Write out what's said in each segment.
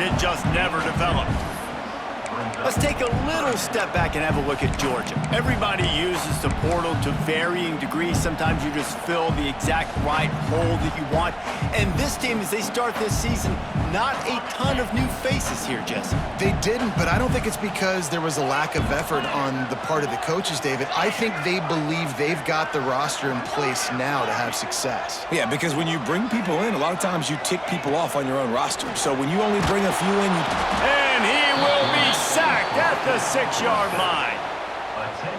it just never developed. Let's take a little step back and have a look at Georgia. Everybody uses the portal to varying degrees. Sometimes you just fill the exact right hole that you want. And this team, as they start this season, not a ton of new faces here, Jesse. They didn't, but I don't think it's because there was a lack of effort on the part of the coaches, David. I think they believe they've got the roster in place now to have success. Yeah, because when you bring people in, a lot of times you tick people off on your own roster. So when you only bring a few in, And he will be sacked at the 6-yard line.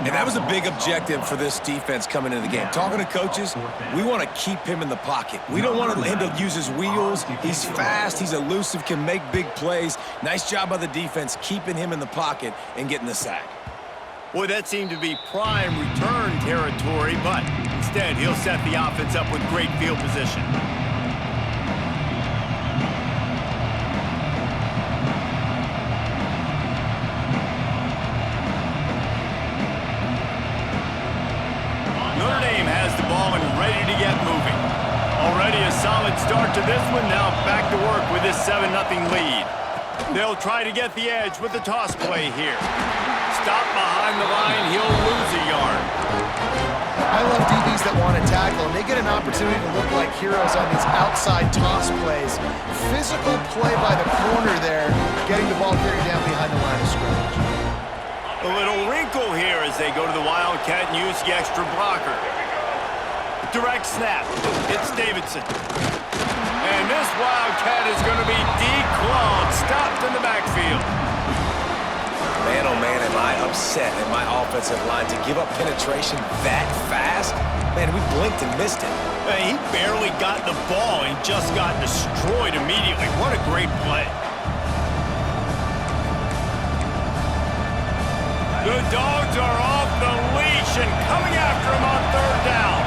And that was a big objective for this defense coming into the game. Talking to coaches, we want to keep him in the pocket. We don't want him to use his wheels. He's fast, he's elusive, can make big plays. Nice job by the defense keeping him in the pocket and getting the sack. Boy, that seemed to be prime return territory, but instead he'll set the offense up with great field position. Notre Dame has the ball and ready to get moving. Already a solid start to this one. Now back to work with this 7-0 lead. They'll try to get the edge with the toss play here. Stop behind the line. He'll lose a yard. I love DBs that want to tackle, and they get an opportunity to look like heroes on these outside toss plays. Physical play by the corner there, getting the ball carried down behind the line of scrimmage. A little wrinkle here as they go to the Wildcat and use the extra blocker. Direct snap. It's Davidson. And this Wildcat is going to be declawed, stopped in the backfield. Man, oh man, am I upset at my offensive line to give up penetration that fast? Man, we blinked and missed it. He barely got the ball and just got destroyed immediately. What a great play. The Dogs are off the leash and coming after him on 3rd down.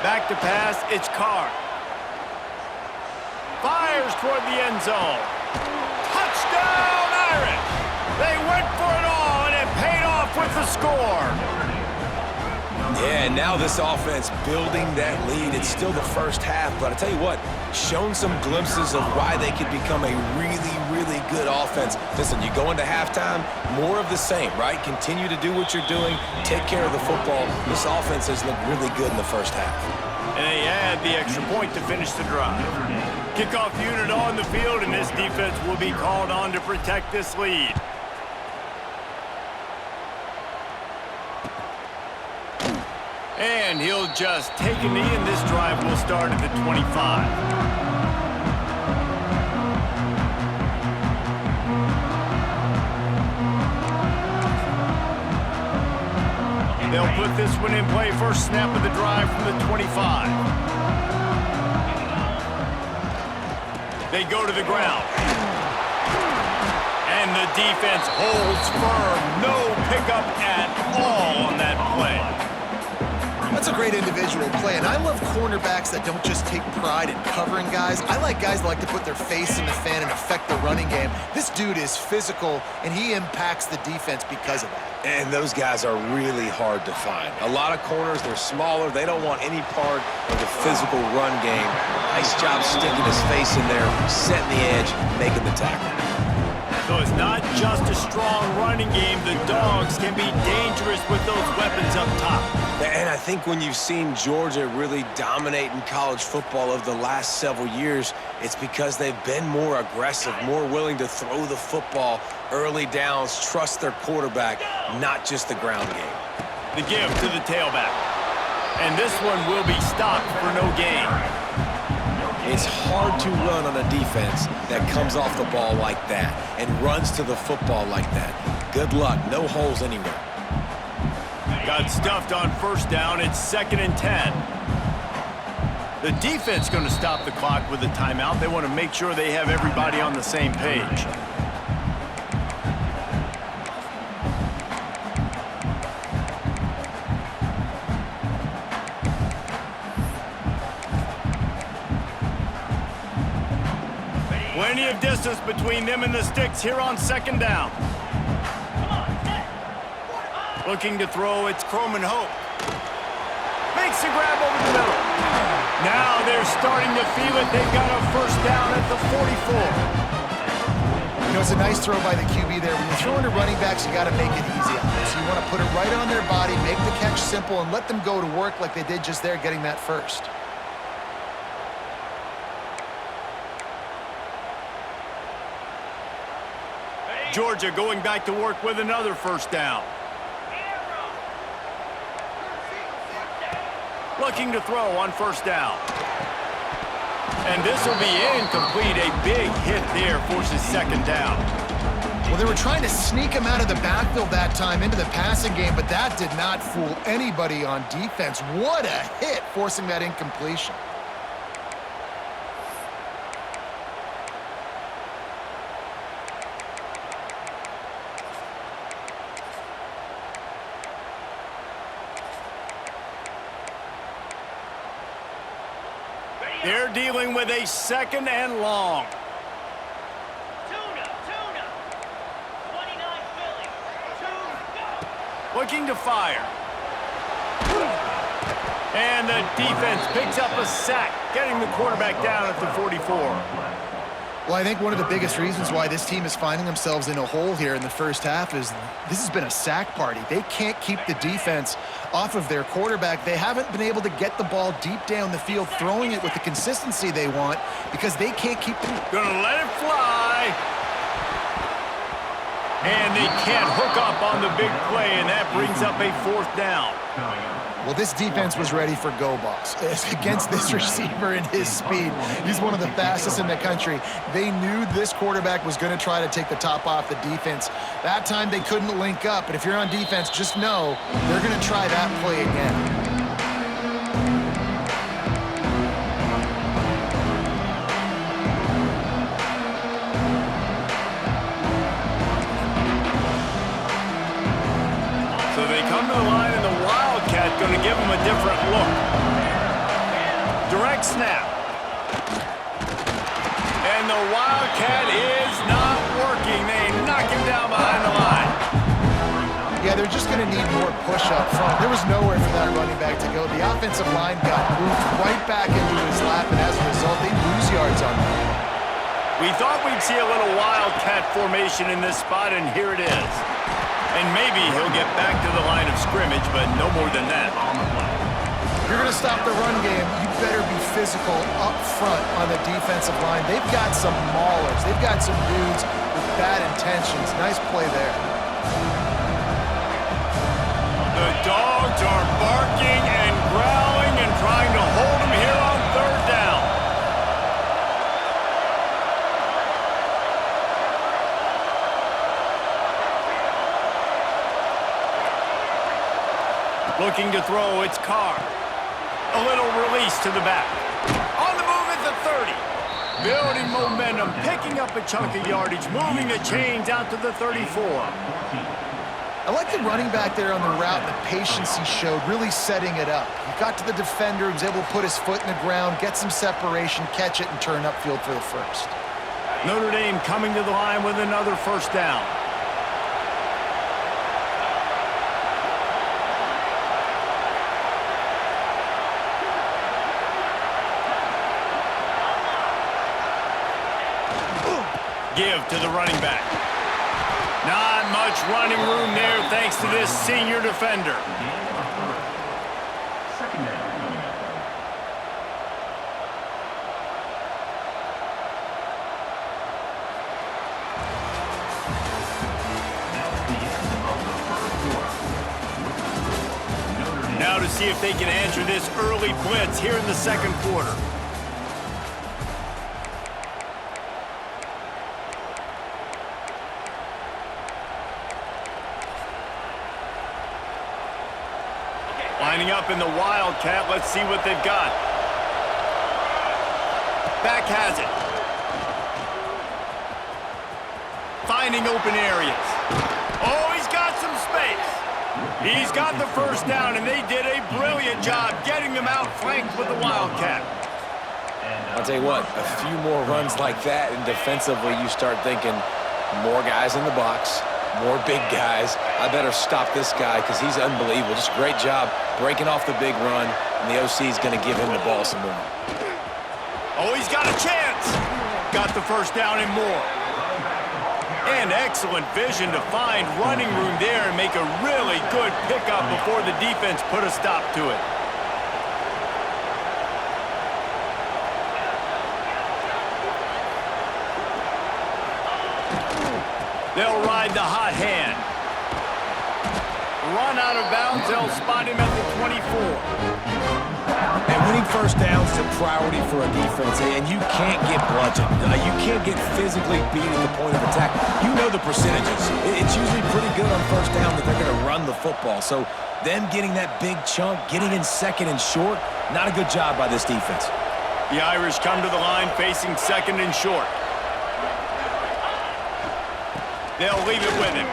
Back to pass, it's Carr. Fires toward the end zone. Touchdown, Irish! They went for it all, and it paid off with the score. Yeah, and now this offense building that lead. It's still the first half, but I tell you what, shown some glimpses of why they could become a really, really good offense. Listen, you go into halftime, more of the same, right? Continue to do what you're doing, take care of the football. This offense has looked really good in the first half. And they add the extra point to finish the drive. Kickoff unit on the field, and this defense will be called on to protect this lead. And he'll just take a knee, and this drive will start at the 25. They'll put this one in play. First snap of the drive from the 25. They go to the ground. And the defense holds firm. No pickup at all on that play. That's a great individual play, and I love cornerbacks that don't just take pride in covering guys. I like guys that like to put their face in the fan and affect the running game. This dude is physical, and he impacts the defense because of that. And those guys are really hard to find. A lot of corners, they're smaller. They don't want any part of the physical run game. Nice job sticking his face in there, setting the edge, making the tackle. So it's not just a strong running game. The Dogs can be dangerous with those weapons up top. And I think when you've seen Georgia really dominate in college football over the last several years, it's because they've been more aggressive, more willing to throw the football early downs, trust their quarterback, not just the ground game. The give to the tailback. And this one will be stopped for no gain. It's hard to run on a defense that comes off the ball like that and runs to the football like that. Good luck. No holes anywhere. Got stuffed on first down. It's 2nd and 10. The defense going to stop the clock with a timeout. They want to make sure they have everybody on the same page. Plenty of distance between them and the sticks here on 2nd down. Looking to throw, it's Croman Hope. Makes a grab over the middle. Now they're are starting to feel it. They've got a first down at the 44. You know, it's a nice throw by the QB there. When you're throwing to running backs, you got to make it easy on them. So you want to put it right on their body, make the catch simple, and let them go to work like they did just there, getting that first. Georgia going back to work with another first down. Looking to throw on first down. And this will be incomplete. A big hit there forces second down. Well, they were trying to sneak him out of the backfield that time into the passing game, but that did not fool anybody on defense. What a hit, forcing that incompletion. They're dealing with a second and long. Tuna. 29 Philly. 2, go. Looking to fire. And the defense picks up a sack, getting the quarterback down at the 44. Well, I think one of the biggest reasons why this team is finding themselves in a hole here in the first half is this has been a sack party. They can't keep the defense off of their quarterback. They haven't been able to get the ball deep down the field, throwing it with the consistency they want because they can't keep them. Gonna let it fly. And they can't hook up on the big play, and that brings up a fourth down. Well, this defense was ready for go balls against this receiver and his speed. He's one of the fastest in the country. They knew this quarterback was going to try to take the top off the defense. That time they couldn't link up, but if you're on defense, just know they're going to try that play again. So they come to the line, and the Wildcat going to give them a different look. Direct snap. And the Wildcat is not working. They knock him down behind the line. Yeah, they're just going to need more push up front. There was nowhere for that running back to go. The offensive line got moved right back into his lap, and as a result, they lose yards on that. We thought we'd see a little Wildcat formation in this spot, and here it is. And maybe he'll get back to the line of scrimmage, but no more than that. If you're going to stop the run game, you better be physical up front on the defensive line. They've got some maulers. They've got some dudes with bad intentions. Nice play there. The dogs are barking and growling and trying to hold him here on third down. Looking to throw, it's Carr. A little release to the back. On the move at the 30. Building momentum, picking up a chunk of yardage, moving the chains out to the 34. I like the running back there on the route and the patience he showed, really setting it up. He got to the defender, he was able to put his foot in the ground, get some separation, catch it, and turn upfield for the first. Notre Dame coming to the line with another first down. Give to the running back. Not much running room there thanks to this senior defender. Now to see if they can answer this early blitz here in the second quarter. Lining up in the Wildcat. Let's see what they've got. Back has it. Finding open areas. Oh, he's got some space. He's got the first down, and they did a brilliant job getting them out flanked with the Wildcat. I'll tell you what, a few more runs like that, and defensively you start thinking more guys in the box, more big guys. I better stop this guy because he's unbelievable. Just great job breaking off the big run, and the OC is going to give him the ball some more. Oh, he's got a chance. Got the first down and more. And excellent vision to find running room there and make a really good pickup before the defense put a stop to it. They'll ride the hot hand. Run out of bounds, they'll spot him at the 24. And winning first downs is a priority for a defense, and you can't get bludgeoned. You can't get physically beat at the point of attack. You know the percentages. It's usually pretty good on first down that they're going to run the football. So them getting that big chunk, getting in second and short, not a good job by this defense. The Irish come to the line facing second and short. They'll leave it with him.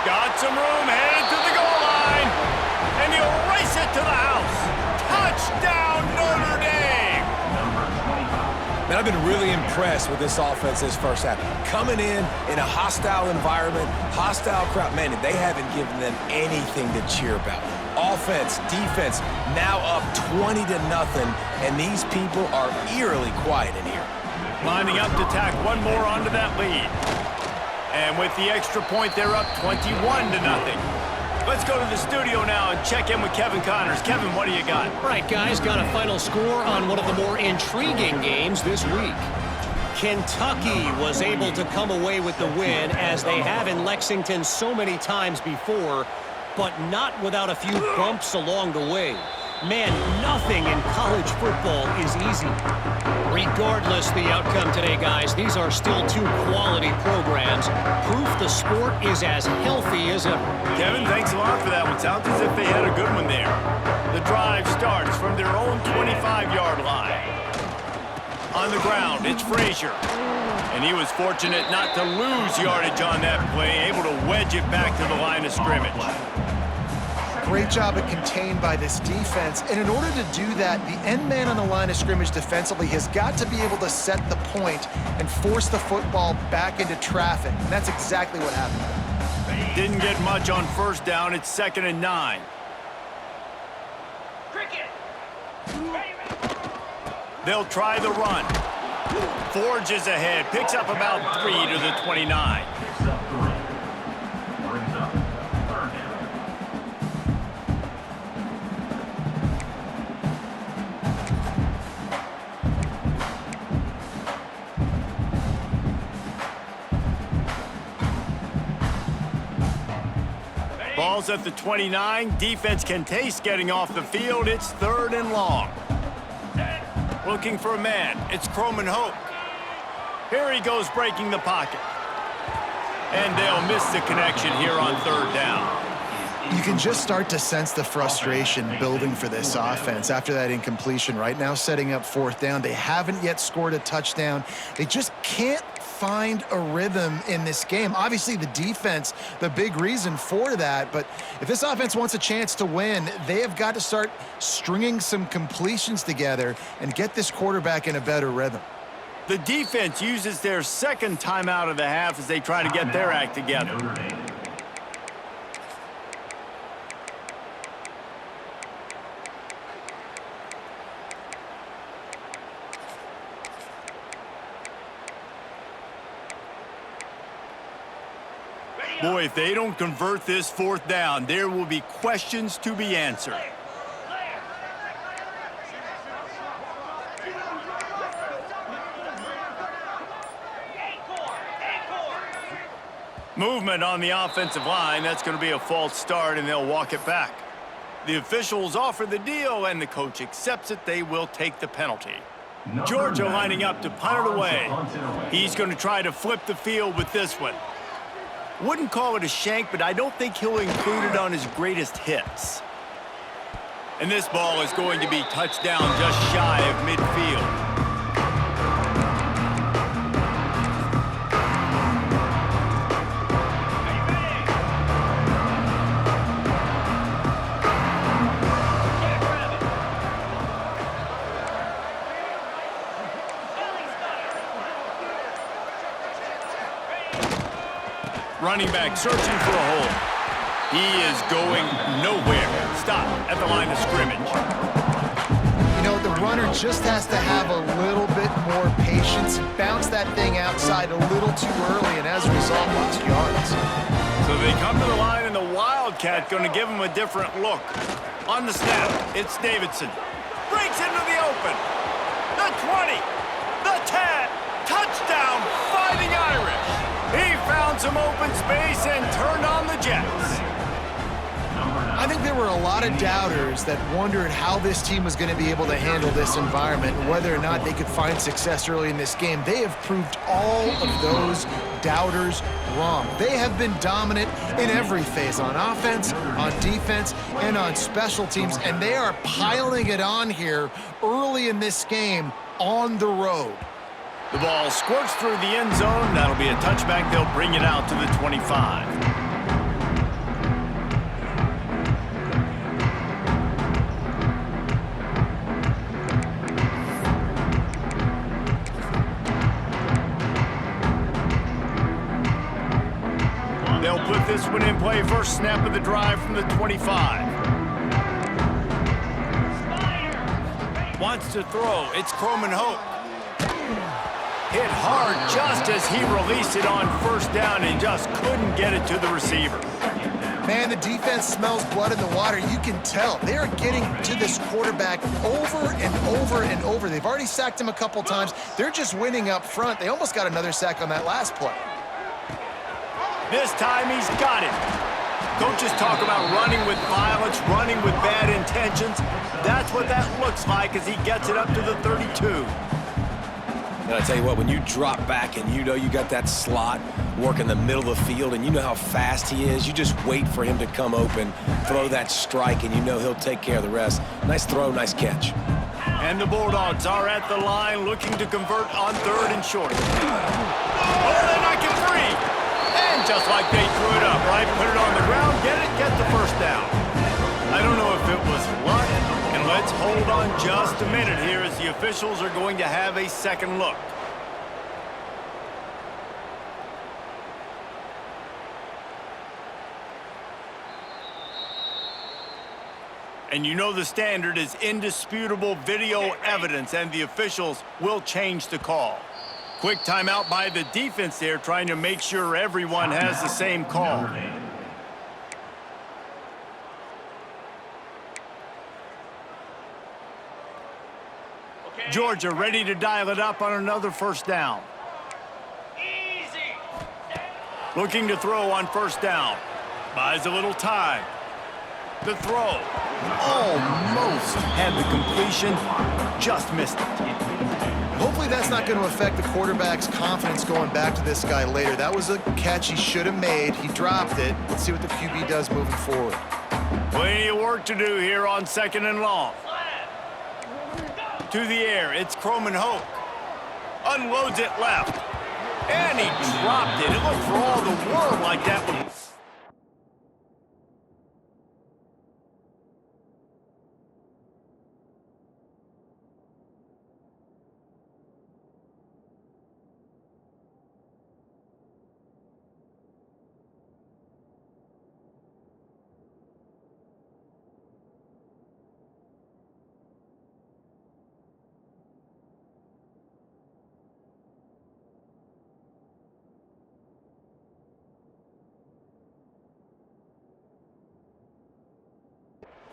Got some room, headed to the goal line. And he'll race it to the house. Touchdown, Notre Dame! Man, I've been really impressed with this offense this first half. Coming in a hostile environment, hostile crowd. Man, they haven't given them anything to cheer about. Offense, defense, now up 20-0, and these people are eerily quiet in here. Lining up to tack one more onto that lead. And with the extra point, they're up 21-0. Let's go to the studio now and check in with Kevin Connors. Kevin, what do you got? All right, guys, got a final score on one of the more intriguing games this week. Kentucky was able to come away with the win, as they have in Lexington so many times before, but not without a few bumps along the way. Man, nothing in college football is easy. Regardless the outcome today, guys, these are still two quality programs. Proof the sport is as healthy as ever. Kevin, thanks a lot for that one. Sounds as if they had a good one there. The drive starts from their own 25-yard line. On the ground, it's Frazier. And he was fortunate not to lose yardage on that play, able to wedge it back to the line of scrimmage. Great job of contained by this defense. And in order to do that, the end man on the line of scrimmage defensively has got to be able to set the point and force the football back into traffic. And that's exactly what happened. Didn't get much on first down. It's 2nd and 9. Cricket. They'll try the run. Forges ahead, picks up about 3 to the 29. Ball's at the 29. Defense can taste getting off the field. It's 3rd and long. Looking for a man. It's Croman Hoke. Here he goes breaking the pocket. And they'll miss the connection here on 3rd down. You can just start to sense the frustration building for this offense after that incompletion. Right now, setting up 4th down. They haven't yet scored a touchdown. They just can't find a rhythm in this game. Obviously, the defense, the big reason for that. But if this offense wants a chance to win, they have got to start stringing some completions together and get this quarterback in a better rhythm. The defense uses their 2nd timeout of the half as they try to get their act together. Boy, if they don't convert this 4th down, there will be questions to be answered. Movement on the offensive line. That's going to be a false start, and they'll walk it back. The officials offer the deal, and the coach accepts it. They will take the penalty. Georgia lining up to punt it away. He's going to try to flip the field with this one. Wouldn't call it a shank, but I don't think he'll include it on his greatest hits. And this ball is going to be touchdown just shy of midfield. Running back searching for a hole. He is going nowhere. Stop at the line of scrimmage. You know, the runner just has to have a little bit more patience, bounce that thing outside a little too early, and as a result, lost yards. So they come to the line, and the Wildcat going to give them a different look. On the snap, it's Davidson. Breaks into the open. The 20, the 10, touchdown, Fighting Irish. He found some open space and turned on the Jets. I think there were a lot of doubters that wondered how this team was going to be able to handle this environment and whether or not they could find success early in this game. They have proved all of those doubters wrong. They have been dominant in every phase, on offense, on defense, and on special teams, and they are piling it on here early in this game on the road. The ball squirts through the end zone. That'll be a touchback. They'll bring it out to the 25. They'll put this one in play. First snap of the drive from the 25. Wants to throw. It's Croman Hope. Hit hard just as he released it on first down and just couldn't get it to the receiver. Man, the defense smells blood in the water. You can tell. They are getting to this quarterback over and over and over. They've already sacked him a couple times. They're just winning up front. They almost got another sack on that last play. This time he's got it. Coaches talk about running with violence, running with bad intentions. That's what that looks like as he gets it up to the 32. And I tell you what, when you drop back and you know you got that slot work in the middle of the field and you know how fast he is, you just wait for him to come open, throw that strike, and you know he'll take care of the rest. Nice throw, nice catch. And the Bulldogs are at the line looking to convert on 3rd and short. Oh, they're not get free. And just like they threw it up, right? Put it on the ground, get the first down. I don't know if it was luck, and let's hold on just a minute here as the officials are going to have a second look. And you know the standard is indisputable video evidence, and the officials will change the call. Quick timeout by the defense there, trying to make sure everyone has the same call. Georgia ready to dial it up on another first down. Easy. Looking to throw on first down. Buys a little time. The throw. Almost had the completion. Just missed it. Hopefully that's not going to affect the quarterback's confidence going back to this guy later. That was a catch he should have made. He dropped it. Let's see what the QB does moving forward. Plenty of work to do here on 2nd and long. To the air, it's Croman Hope. Unloads it left. And he dropped it. It looked for all the world like that would...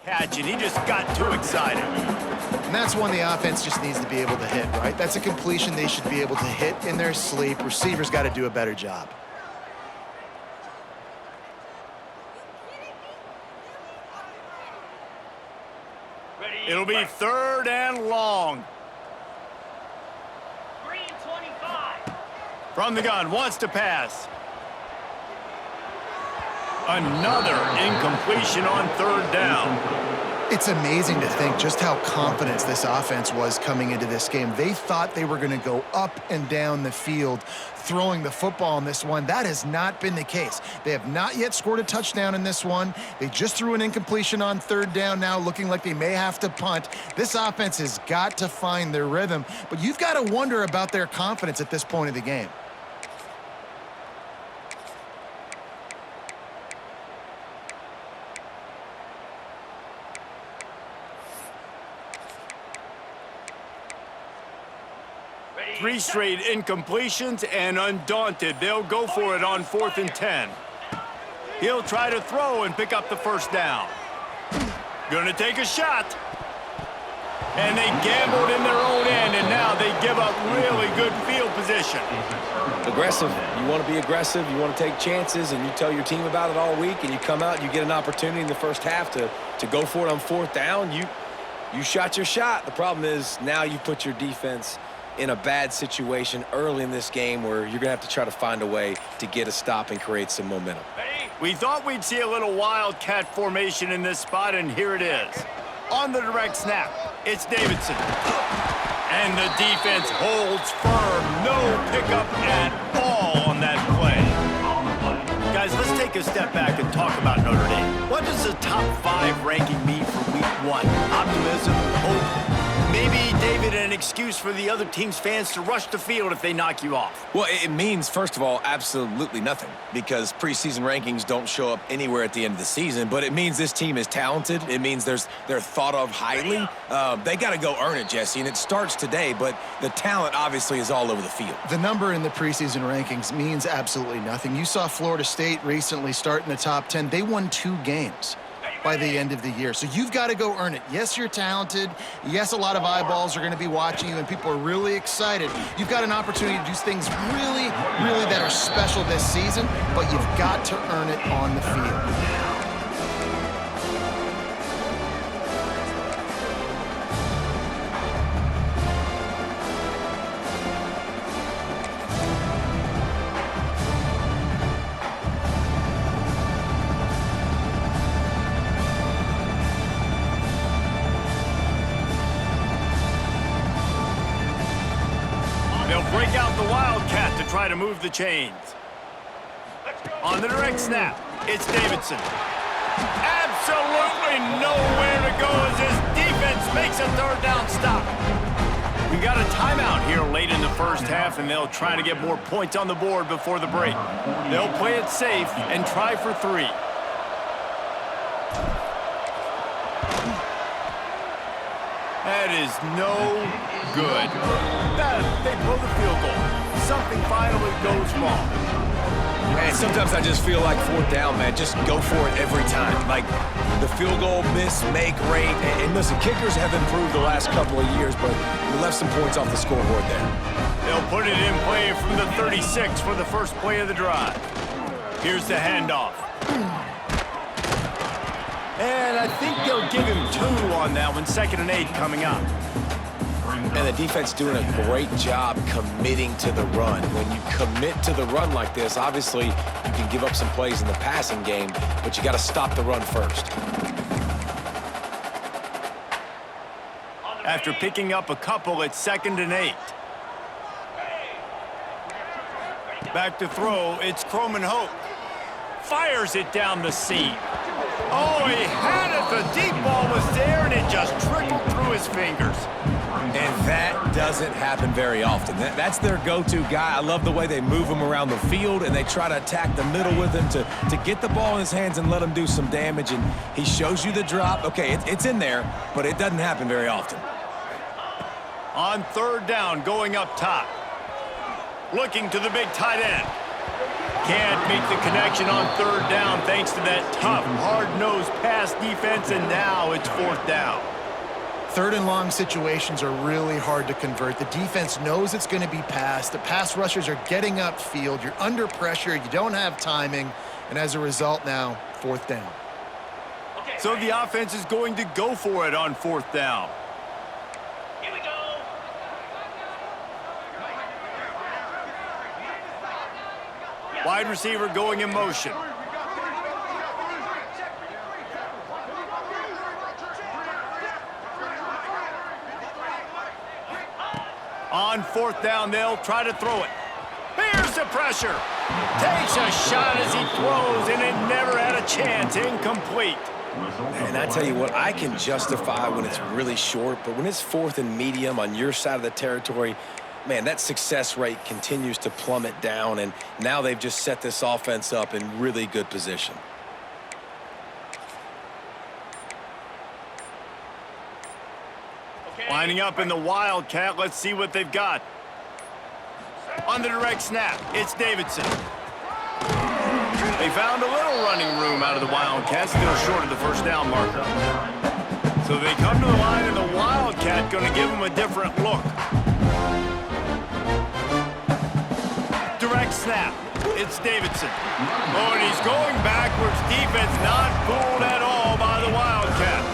catch, and he just got too excited. And that's one the offense just needs to be able to hit, right? That's a completion they should be able to hit in their sleep. Receivers got to do a better job. It'll be 3rd and long. Green 25. From the gun, wants to pass. Another incompletion on 3rd down. It's amazing to think just how confident this offense was coming into this game. They thought they were going to go up and down the field throwing the football in this one. That has not been the case. They have not yet scored a touchdown in this one. They just threw an incompletion on 3rd down now, looking like they may have to punt. This offense has got to find their rhythm, but you've got to wonder about their confidence at this point of the game. 3 straight incompletions, and undaunted, they'll go for it on 4th and 10. He'll try to throw and pick up the first down. Gonna take a shot. And they gambled in their own end, and now they give up really good field position. Aggressive. You want to be aggressive. You want to take chances, and you tell your team about it all week, and you come out and you get an opportunity in the first half to go for it on 4th down. You shot your shot. The problem is now you put your defense in a bad situation early in this game where you're going to have to try to find a way to get a stop and create some momentum. We thought we'd see a little wildcat formation in this spot, and here it is. On the direct snap, it's Davidson. And the defense holds firm. No pickup at all on that play. Guys, let's take a step back and talk about Notre Dame. What does the top 5 ranking mean for week 1? Optimism, hope, maybe, David, an excuse for the other team's fans to rush the field if they knock you off. Well, it means, first of all, absolutely nothing, because preseason rankings don't show up anywhere at the end of the season, but it means this team is talented. It means they're thought of highly. They got to go earn it, Jesse, and it starts today, but the talent obviously is all over the field. The number in the preseason rankings means absolutely nothing. You saw Florida State recently start in the top 10. They won 2 games by the end of the year. So you've got to go earn it. Yes, you're talented. Yes, a lot of eyeballs are going to be watching you, and people are really excited. You've got an opportunity to do things really, really that are special this season, but you've got to earn it on the field. Break out the Wildcat to try to move the chains. On the direct snap, it's Davidson. Absolutely nowhere to go as his defense makes a 3rd down stop. We got a timeout here late in the first half, and they'll try to get more points on the board before the break. They'll play it safe and try for 3. That is no good. They blow the field goal. Something finally goes wrong. Man, sometimes I just feel like 4th down, man. Just go for it every time. Like the field goal miss-make rate. And listen, kickers have improved the last couple of years, but you left some points off the scoreboard there. They'll put it in play from the 36 for the first play of the drive. Here's the handoff. And I think they'll give him 2 on that one. 2nd and 8 coming up. And the defense doing a great job committing to the run. When you commit to the run like this, obviously you can give up some plays in the passing game, but you got to stop the run first. After picking up a couple, it's 2nd and 8. Back to throw, it's Croman Hoke. Fires it down the seam. Oh, he had it. The deep ball was there, and it just trickled through his fingers. And that doesn't happen very often. That's their go-to guy. I love the way they move him around the field, and they try to attack the middle with him to get the ball in his hands and let him do some damage. And he shows you the drop. Okay, it's in there, but it doesn't happen very often. On 3rd down, going up top. Looking to the big tight end. Can't make the connection on 3rd down thanks to that tough, hard-nosed pass defense, and now it's 4th down. 3rd and long situations are really hard to convert. The defense knows it's going to be passed. The pass rushers are getting upfield. You're under pressure. You don't have timing. And as a result now, 4th down. So the offense is going to go for it on 4th down. Here we go. Wide receiver going in motion. On 4th down, they'll try to throw it. Here's the pressure. Takes a shot as he throws, and it never had a chance. Incomplete. And I tell you what, I can justify when it's really short, but when it's 4th and medium on your side of the territory, man, that success rate continues to plummet down, and now they've just set this offense up in really good position. Lining up in the Wildcat, let's see what they've got. On the direct snap, it's Davidson. They found a little running room out of the Wildcats, still short of the first down marker. So they come to the line, and the Wildcat going to give them a different look. Direct snap. It's Davidson. Oh, and he's going backwards. Defense not fooled at all by the Wildcat.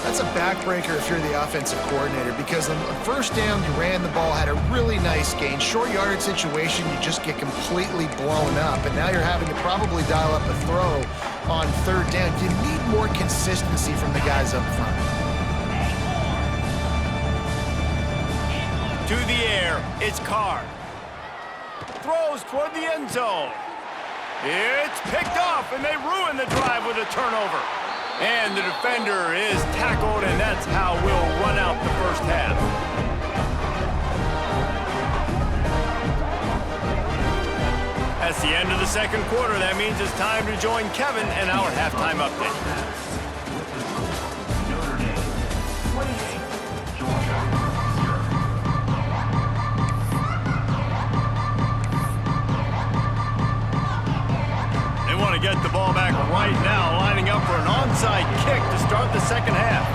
That's a backbreaker if you're the offensive coordinator, because on first down, you ran the ball, had a really nice gain. Short yardage situation, you just get completely blown up, and now you're having to probably dial up a throw on third down. You need more consistency from the guys up front. To the air, it's Carr. Throws toward the end zone. It's picked off, and they ruin the drive with a turnover. And the defender is tackled, and that's how we'll run out the first half. That's the end of the second quarter. That means it's time to join Kevin and our halftime update. Get the ball back right now, lining up for an onside kick to start the second half.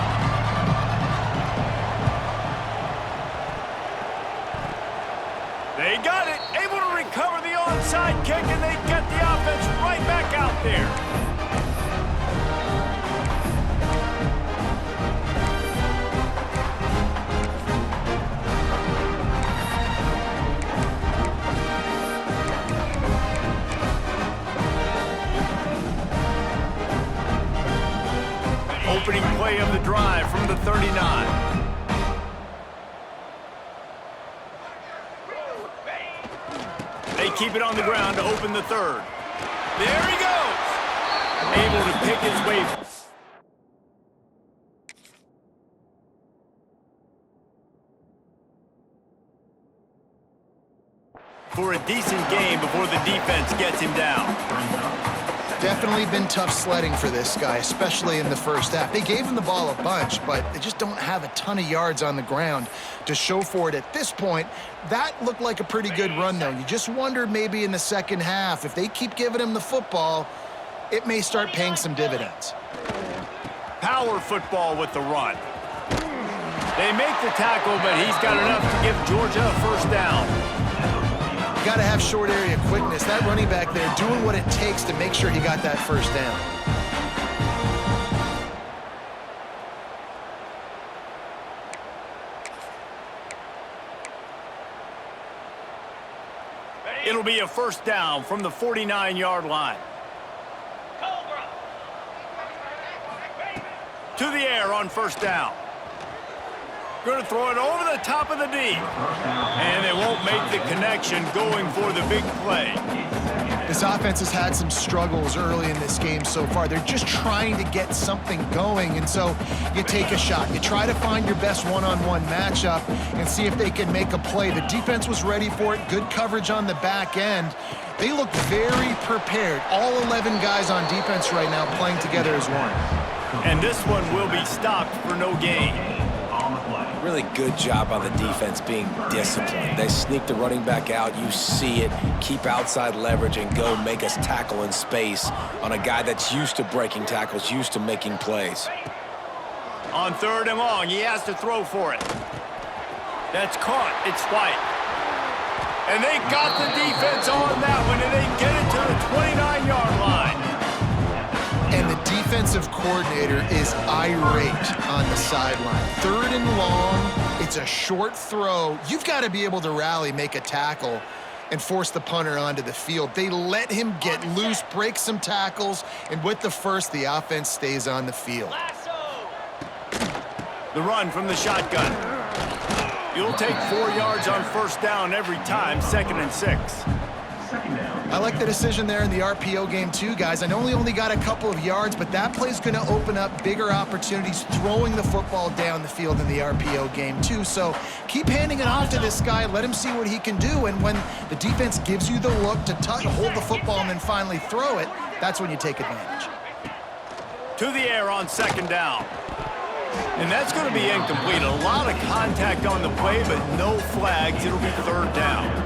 They got it, able to recover the onside kick, and they get the offense right back out there. Opening play of the drive from the 39. They keep it on the ground to open the third. There he goes! Able to pick his way. For a decent game before the defense gets him down. Definitely been tough sledding for this guy, especially in the first half. They gave him the ball a bunch, but they just don't have a ton of yards on the ground to show for it at this point. That looked like a pretty good run, though. You just wonder maybe in the second half, if they keep giving him the football, it may start paying some dividends. Power football with the run. They make the tackle, but he's got enough to give Georgia a first down. Got to have short area quickness. That running back there doing what it takes to make sure he got that first down. It'll be a first down from the 49-yard line. To the air on first down. Going to throw it over the top of the D. And they won't make the connection going for the big play. This offense has had some struggles early in this game so far. They're just trying to get something going, and so you take a shot. You try to find your best one-on-one matchup and see if they can make a play. The defense was ready for it. Good coverage on the back end. They look very prepared. All 11 guys on defense right now playing together as one. And this one will be stopped for no gain. Really good job on the defense being disciplined. They sneak the running back out. You see it. Keep outside leverage and go make us tackle in space on a guy that's used to breaking tackles, used to making plays. On third and long, he has to throw for it. That's caught. It's White. And they got the defense on that one, and they get it to the 29-yard line. And the defensive coordinator is irate on the sideline. Third and long, it's a short throw. You've got to be able to rally, make a tackle, and force the punter onto the field. They let him get loose, break some tackles, and with the first, the offense stays on the field. The run from the shotgun. You'll take 4 yards on first down every time, 2nd and 6. I like the decision there in the RPO game too, guys. I know he only got a couple of yards, but that play's going to open up bigger opportunities throwing the football down the field in the RPO game too. So keep handing it off to this guy. Let him see what he can do. And when the defense gives you the look to hold the football and then finally throw it, that's when you take advantage. To the air on second down. And that's going to be incomplete. A lot of contact on the play, but no flags. It'll be third down.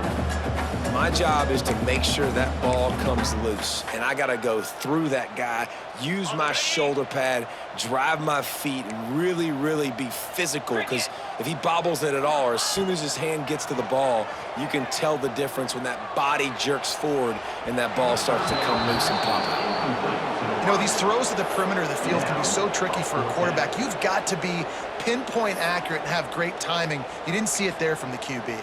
My job is to make sure that ball comes loose, and I got to go through that guy, use my shoulder pad, drive my feet, and really, really be physical, because if he bobbles it at all, or as soon as his hand gets to the ball, you can tell the difference when that body jerks forward and that ball starts to come loose and pop out. You know, these throws to the perimeter of the field can be so tricky for a quarterback. You've got to be pinpoint accurate and have great timing. You didn't see it there from the QB.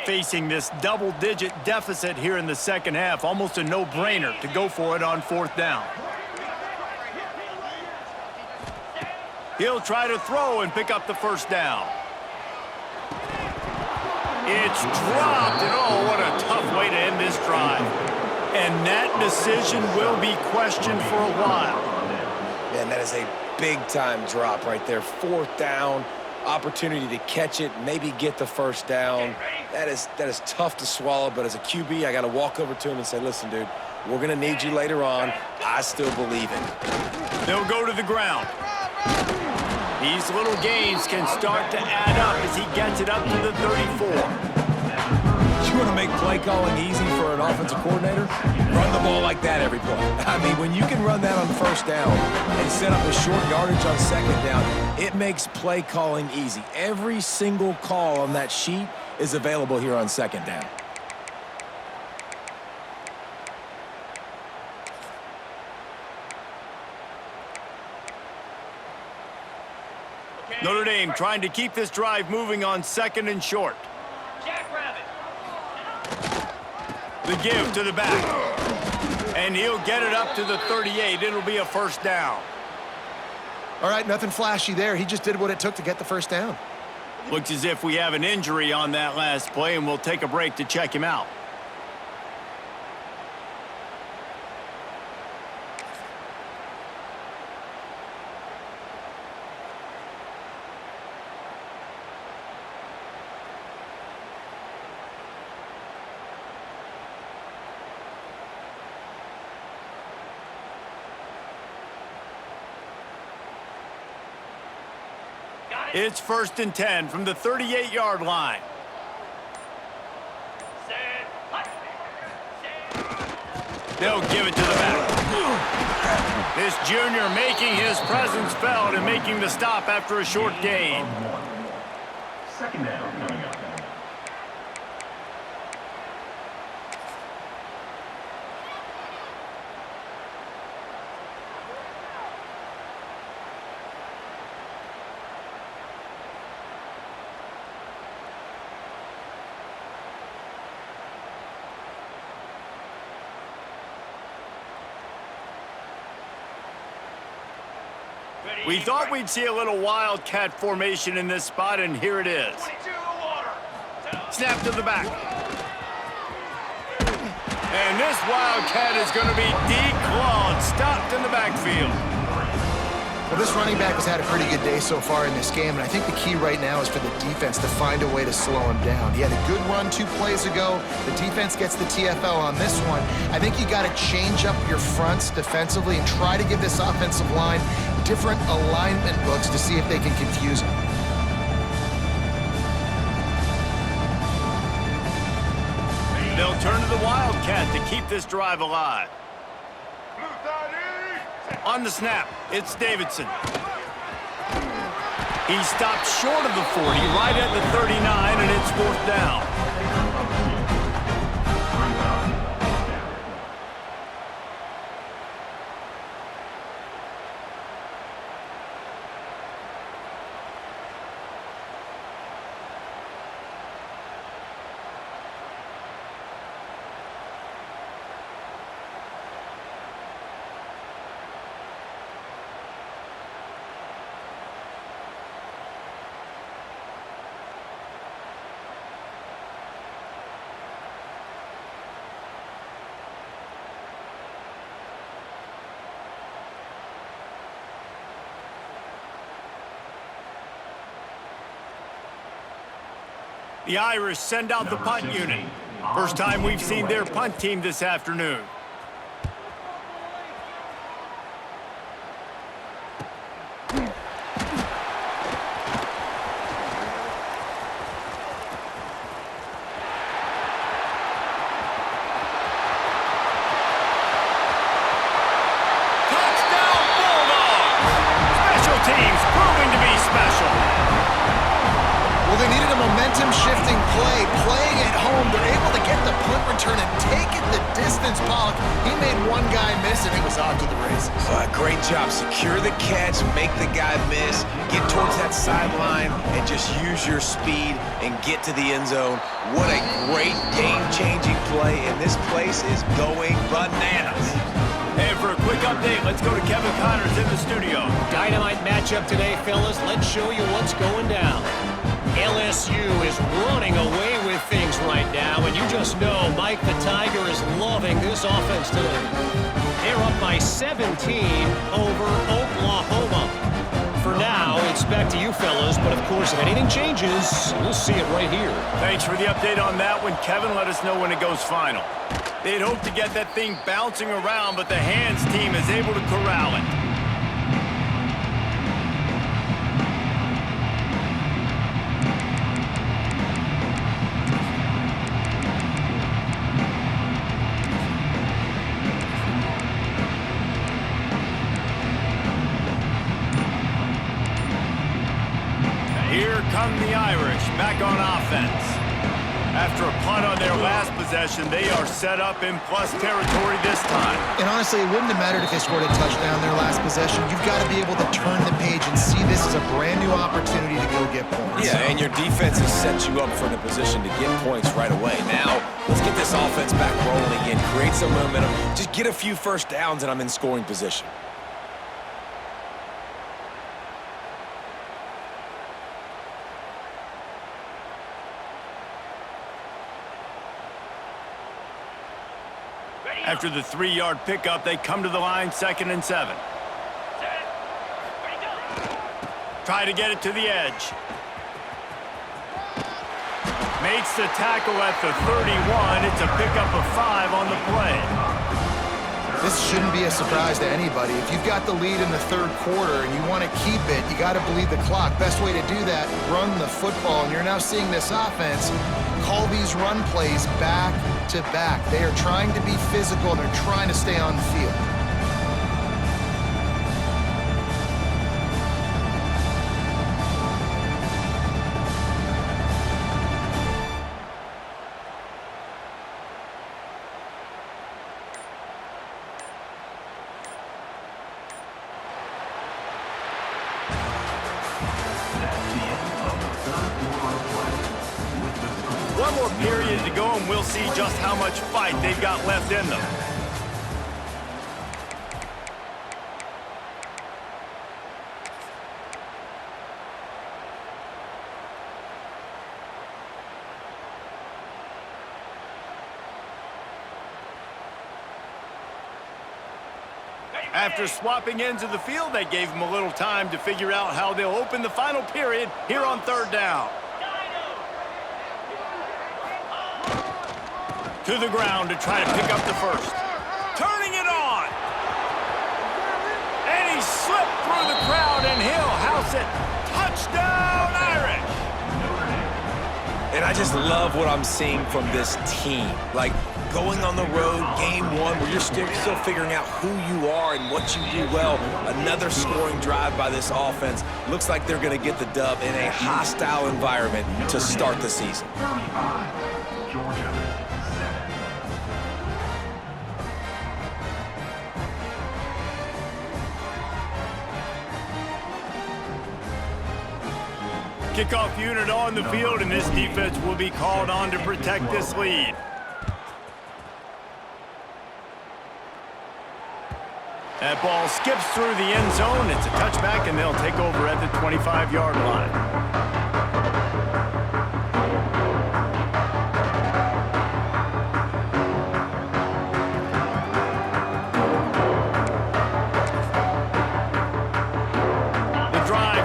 Facing this double-digit deficit here in the second half, almost a no-brainer to go for it on fourth down. He'll try to throw and pick up the first down. It's dropped, and oh, what a tough way to end this drive. And that decision will be questioned for a while. Man, that is a big-time drop right there. Fourth down, opportunity to catch it, maybe get the first down. That is tough to swallow, but as a QB, I got to walk over to him and say, listen, dude, we're going to need you later on. I still believe in you. They'll go to the ground. These little gains can start to add up as he gets it up to the 34. You want to make play calling easy for an offensive coordinator? Run the ball like that every play. I mean, when you can run that on first down and set up a short yardage on second down, it makes play calling easy. Every single call on that sheet is available here on second down. Notre Dame trying to keep this drive moving on second and short. Jackrabbit. The give to the back. And he'll get it up to the 38. It'll be a first down. All right, nothing flashy there. He just did what it took to get the first down. Looks as if we have an injury on that last play, and we'll take a break to check him out. It's 1st and 10 from the 38-yard line. They'll give it to the back. This junior making his presence felt and making the stop after a short gain. Second down coming up. We thought we'd see a little wildcat formation in this spot, and here it is. 22 water. Snap to the back. And this wildcat is going to be declawed, stopped in the backfield. Well, this running back has had a pretty good day so far in this game, and I think the key right now is for the defense to find a way to slow him down. He had a good run 2 plays ago. The defense gets the TFL on this one. I think you got to change up your fronts defensively and try to give this offensive line different alignment looks to see if they can confuse him. They'll turn to the wildcat to keep this drive alive. On the snap, it's Davidson. He stopped short of the 40, right at the 39, and it's 4th down. The Irish send out the punt unit. First time we've seen their punt team this afternoon. Teams proving to be special. Well, they needed a momentum-shifting play. Playing at home, they're able to get the punt return and take it the distance. Pollock, he made one guy miss, and it was off to the races. Great job. Secure the catch, make the guy miss, get towards that sideline, and just use your speed and get to the end zone. What a great game-changing play, and this place is going bananas. And for a quick update, let's go to Kevin Connors in the studio. Dynamite matchup today, fellas. Let's show you what's going down. LSU is running away with things right now, and you just know Mike the Tiger is loving this offense today. They're up by 17 over Oklahoma. For now, it's back to you fellas, but of course, if anything changes, we'll see it right here. Thanks for the update on that one, Kevin. Let us know when it goes final. They'd hoped to get that thing bouncing around, but the hands team is able to corral it. Here come the Irish, back on offense. After a punt on their last possession, they are set up in plus territory this time. And honestly, it wouldn't have mattered if they scored a touchdown their last possession. You've got to be able to turn the page and see this as a brand new opportunity to go get points. Yeah, and your defense has set you up for the position to get points right away. Now, let's get this offense back rolling again, create some momentum, just get a few first downs, and I'm in scoring position. After the 3-yard pickup, they come to the line, 2nd and 7. Try to get it to the edge. Makes the tackle at the 31. It's a pickup of 5 on the play. This shouldn't be a surprise to anybody. If you've got the lead in the third quarter and you want to keep it, you got to bleed the clock. Best way to do that, run the football. And you're now seeing this offense call these run plays back to back. They are trying to be physical, and they're trying to stay on the field. One more period to go, and we'll see just how much fight they've got left in them. After swapping ends of the field, they gave them a little time to figure out how they'll open the final period here on 3rd down. To the ground to try to pick up the first. Turning it on. And he slipped through the crowd, and he'll house it. Touchdown, Irish. And I just love what I'm seeing from this team. Like, going on the road, game one, where you're still figuring out who you are and what you do well. Another scoring drive by this offense. Looks like they're going to get the dub in a hostile environment to start the season. 35, Georgia. Kickoff unit on the field, and this defense will be called on to protect this lead. That ball skips through the end zone. It's a touchback, and they'll take over at the 25-yard line.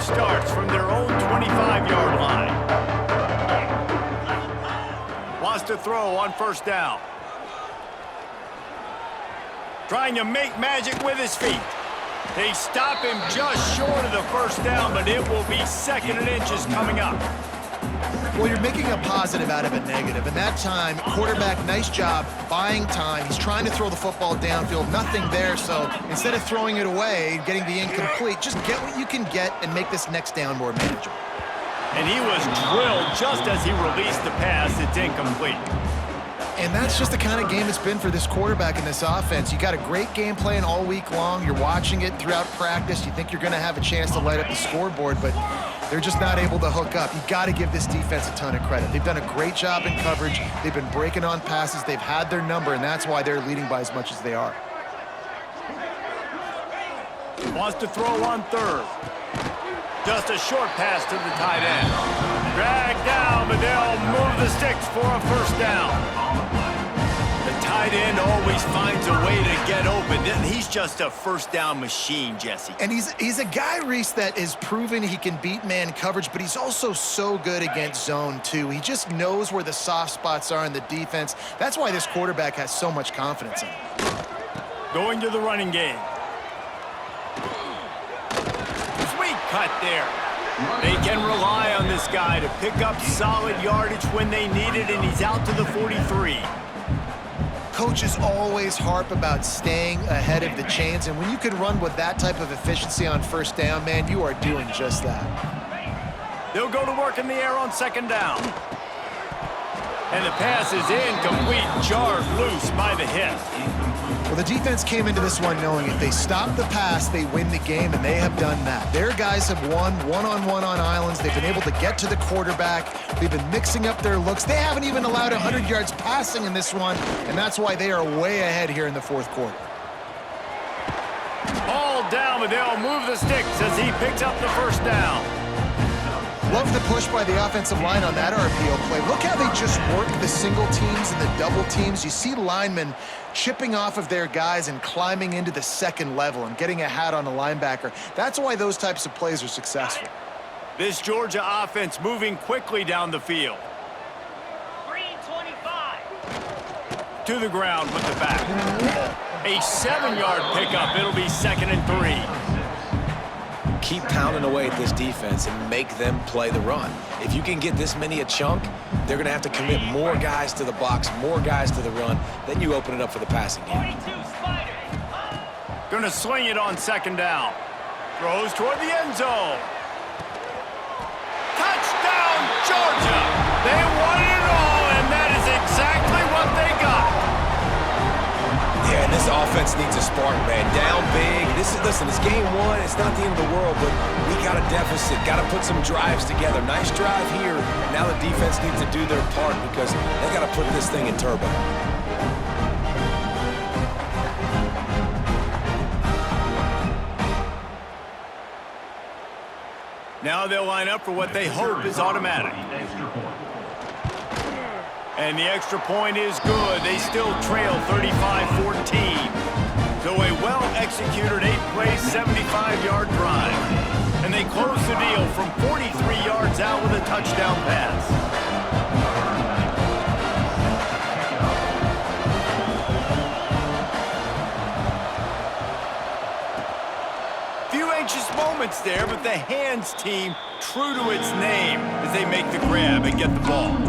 Starts from their own 25-yard line. Lost a throw on first down. Trying to make magic with his feet. They stop him just short of the first down, but it will be 2nd and inches coming up. Well, you're making a positive out of a negative. And that time, quarterback, nice job buying time. He's trying to throw the football downfield. Nothing there, so instead of throwing it away, getting the incomplete, just get what you can get and make this next down more manageable. And he was drilled just as he released the pass. It's incomplete. And that's just the kind of game it's been for this quarterback in this offense. You got a great game plan all week long. You're watching it throughout practice. You think you're going to have a chance to light up the scoreboard, but they're just not able to hook up. You got to give this defense a ton of credit. They've done a great job in coverage. They've been breaking on passes. They've had their number, and that's why they're leading by as much as they are. Wants to throw on third. Just a short pass to the tight end. Dragged down, but they'll move the sticks for a first down. The tight end always finds a way to get open. He's just a first down machine, Jesse. And he's a guy, Reese, that is proven he can beat man coverage, but he's also so good against zone, too. He just knows where the soft spots are in the defense. That's why this quarterback has so much confidence in him. Going to the running game. Sweet cut there. They can rely on this guy to pick up solid yardage when they need it, and he's out to the 43. Coaches always harp about staying ahead of the chains, and when you can run with that type of efficiency on first down, man, you are doing just that. They'll go to work in the air on 2nd down. And the pass is incomplete, jarred loose by the hit. Well, the defense came into this one knowing if they stop the pass, they win the game, and they have done that. Their guys have won one-on-one on islands. They've been able to get to the quarterback. They've been mixing up their looks. They haven't even allowed 100 yards passing in this one, and that's why they are way ahead here in the 4th quarter. Ball down, but they'll move the sticks as he picks up the first down. Love the push by the offensive line on that RPO play. Look how they just work the single teams and the double teams. You see linemen chipping off of their guys and climbing into the 2nd level and getting a hat on a linebacker. That's why those types of plays are successful. This Georgia offense moving quickly down the field. Green 25. To the ground with the back. A 7-yard pickup. It'll be 2nd and 3. Keep pounding away at this defense and make them play the run. If you can get this many a chunk, they're going to have to commit more guys to the box, more guys to the run. Then you open it up for the passing game. 42 Spiders. Going to sling it on 2nd down. Throws toward the end zone. Touchdown, Georgia! They won it all, and that is exactly what they got. Yeah, and this offense needs a spark, man. Down big. Listen, it's game 1. It's not the end of the world, but we got a deficit. Got to put some drives together. Nice drive here. Now the defense needs to do their part because they got to put this thing in turbo. Now they'll line up for what they hope is automatic. And the extra point is good. They still trail 35-14. So a well-executed 8-play, 75-yard drive. And they close the deal from 43 yards out with a touchdown pass. Few anxious moments there, but the hands team true to its name as they make the grab and get the ball.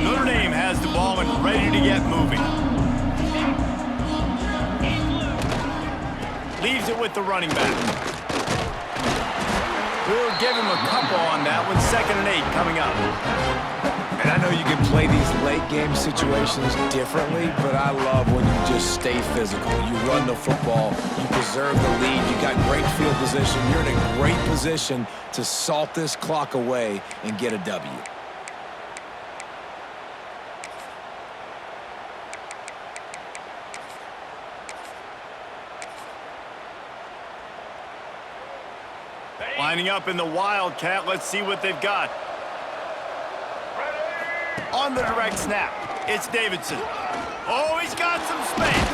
Notre Dame has the ball and ready to get moving. Leaves it with the running back. We'll give him a couple on that one. 2nd and 8 coming up. And I know you can play these late game situations differently, but I love when you just stay physical. You run the football, you preserve the lead, you got great field position. You're in a great position to salt this clock away and get a W. Lining up in the Wildcat. Let's see what they've got. On the direct snap, it's Davidson. Oh, he's got some space.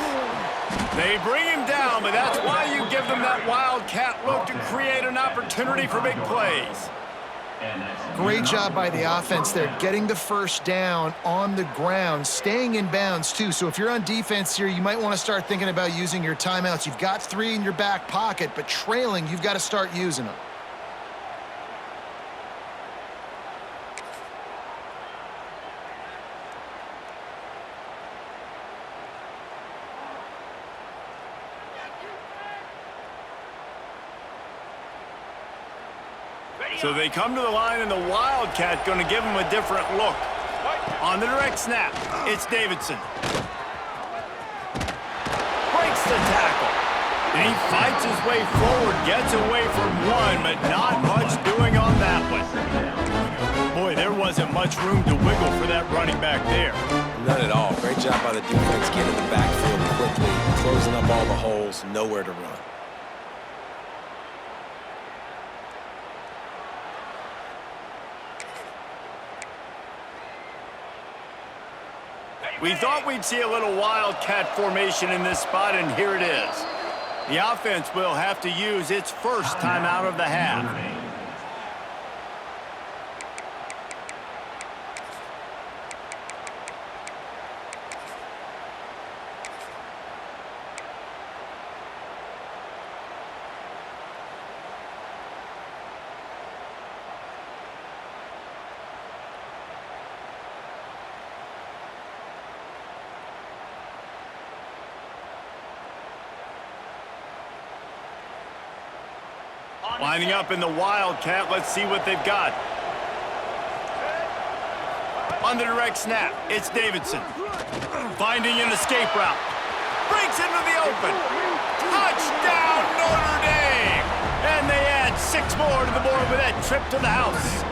They bring him down, but that's why you give them that wildcat look to create an opportunity for big plays. Great job by the offense there, getting the first down on the ground, staying in bounds too. So if you're on defense here, you might want to start thinking about using your timeouts. You've got 3 in your back pocket, but trailing, you've got to start using them. So they come to the line, and the Wildcat going to give them a different look. On the direct snap, it's Davidson. Breaks the tackle. And he fights his way forward, gets away from one, but not much doing on that one. Boy, there wasn't much room to wiggle for that running back there. None at all. Great job by the defense getting in the backfield quickly, closing up all the holes, nowhere to run. We thought we'd see a little wildcat formation in this spot, and here it is. The offense will have to use its first timeout of the half. Lining up in the Wildcat, let's see what they've got. On the direct snap, it's Davidson. Finding an escape route. Breaks into the open. Touchdown, Notre Dame! And they add 6 more to the board with that trip to the house.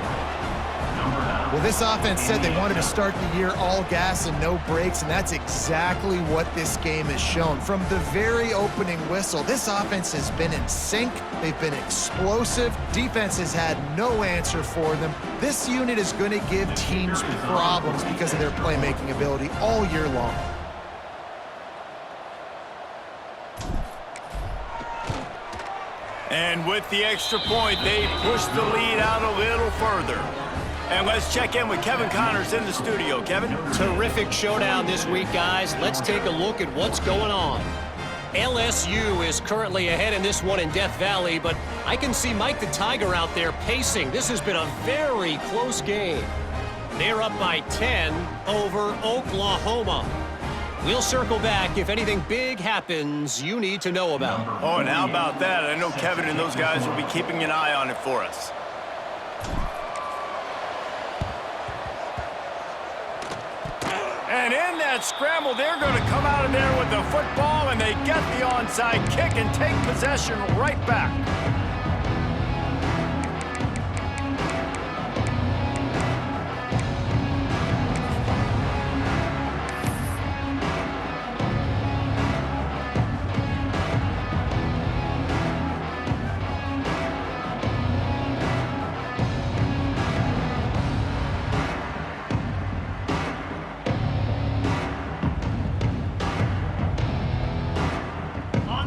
Well, this offense said they wanted to start the year all gas and no brakes, and that's exactly what this game has shown. From the very opening whistle, this offense has been in sync. They've been explosive. Defense has had no answer for them. This unit is going to give teams problems because of their playmaking ability all year long. And with the extra point, they push the lead out a little further. And let's check in with Kevin Connors in the studio. Kevin? Terrific showdown this week, guys. Let's take a look at what's going on. LSU is currently ahead in this one in Death Valley, but I can see Mike the Tiger out there pacing. This has been a very close game. They're up by 10 over Oklahoma. We'll circle back if anything big happens you need to know about. Oh, and how about that? I know Kevin and those guys will be keeping an eye on it for us. And in that scramble, they're going to come out of there with the football, and they get the onside kick and take possession right back.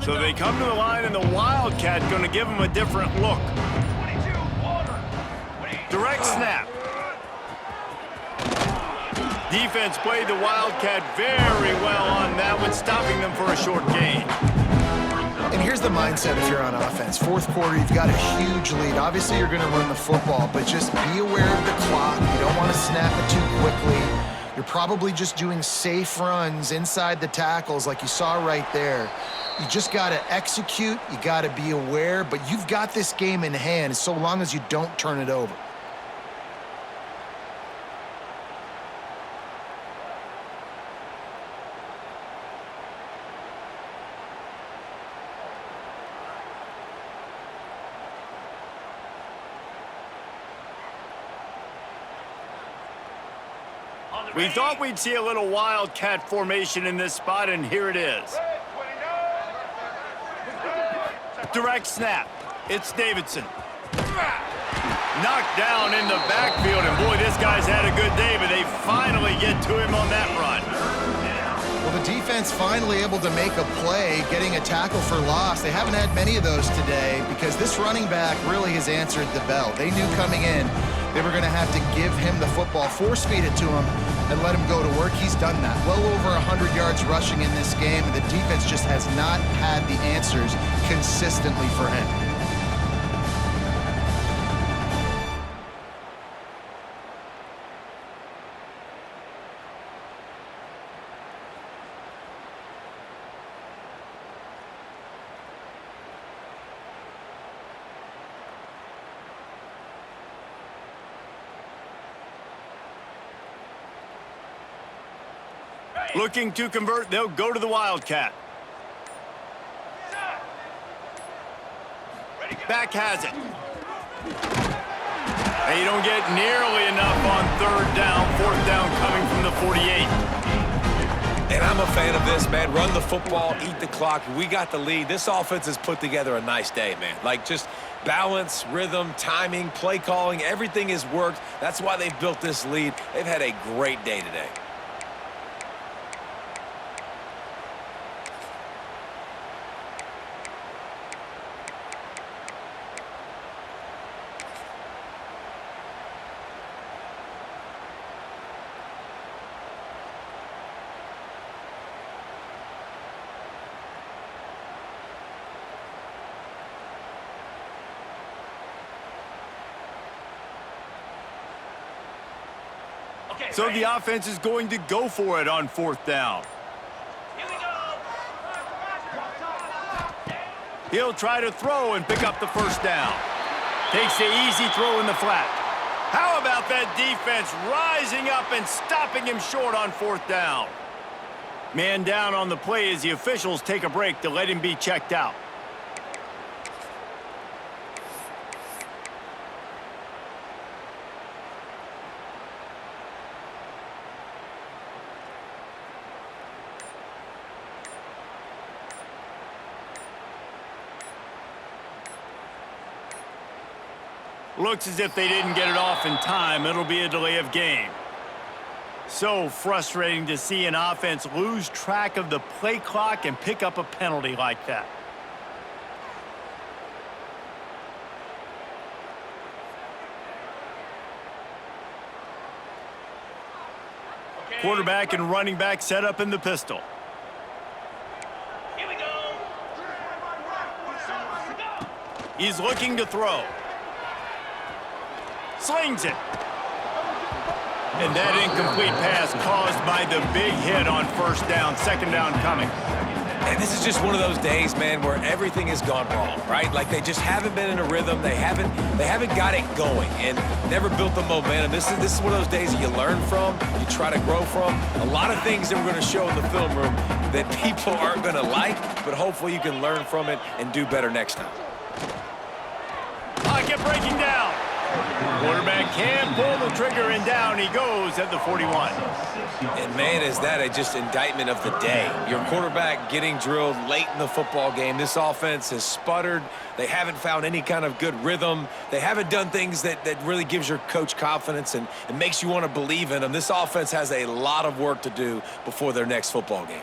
So they come to the line, and the Wildcat going to give them a different look. Direct snap. Defense played the Wildcat very well on that one, stopping them for a short gain. And here's the mindset if you're on offense. Fourth quarter, you've got a huge lead. Obviously, you're going to run the football, but just be aware of the clock. You don't want to snap it too quickly. You're probably just doing safe runs inside the tackles like you saw right there. You just got to execute. You got to be aware, but you've got this game in hand so long as you don't turn it over. We thought we'd see a little Wildcat formation in this spot, and here it is. Direct snap. It's Davidson. Knocked down in the backfield, and boy, this guy's had a good day, but they finally get to him on that run. Well, the defense finally able to make a play, getting a tackle for loss. They haven't had many of those today because this running back really has answered the bell. They knew coming in they were going to have to give him the football, force-feed it to him, and let him go to work. He's done that. Well over 100 yards rushing in this game, and the defense just has not had the answers consistently for him. Looking to convert, they'll go to the Wildcat. Back has it. They don't get nearly enough on third down. Fourth down coming from the 48. And I'm a fan of this, man. Run the football, eat the clock. We got the lead. This offense has put together a nice day, man. Like, just balance, rhythm, timing, play calling, everything has worked. That's why they've built this lead. They've had a great day today. So the offense is going to go for it on fourth down. Here we go. He'll try to throw and pick up the first down. Takes the easy throw in the flat. How about that defense rising up and stopping him short on fourth down? Man down on the play as the officials take a break to let him be checked out. Looks as if they didn't get it off in time. It'll be a delay of game. So frustrating to see an offense lose track of the play clock and pick up a penalty like that. Okay. Quarterback and running back set up in the pistol. Here we go. He's looking to throw. Slings it. And that incomplete pass caused by the big hit on first down. Second down coming. And this is just one of those days, man, where everything has gone wrong, right? Like they just haven't been in a rhythm. They haven't got it going and never built the momentum. This is one of those days that you learn from, you try to grow from. A lot of things that we're going to show in the film room that people aren't going to like, but hopefully you can learn from it and do better next time. Pocket breaking down. Quarterback can pull the trigger, and down he goes at the 41. And, man, is that just indictment of the day. Your quarterback getting drilled late in the football game. This offense has sputtered. They haven't found any kind of good rhythm. They haven't done things that really gives your coach confidence and makes you want to believe in them. This offense has a lot of work to do before their next football game.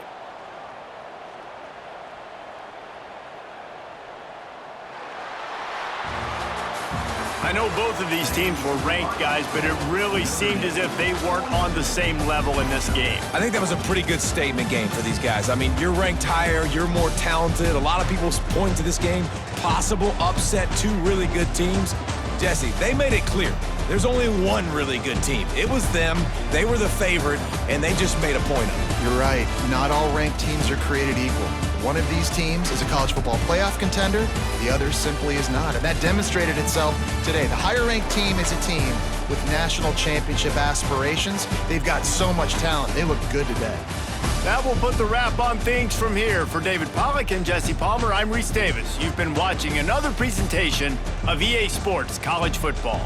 I know both of these teams were ranked, guys, but it really seemed as if they weren't on the same level in this game. I think that was a pretty good statement game for these guys. I mean, you're ranked higher, you're more talented. A lot of people point to this game, possible upset, two really good teams. Jesse, they made it clear. There's only one really good team. It was them. They were the favorite, and they just made a point of it. You're right. Not all ranked teams are created equal. One of these teams is a college football playoff contender. The other simply is not. And that demonstrated itself today. The higher-ranked team is a team with national championship aspirations. They've got so much talent. They look good today. That will put the wrap on things from here. For David Pollack and Jesse Palmer, I'm Reese Davis. You've been watching another presentation of EA Sports College Football.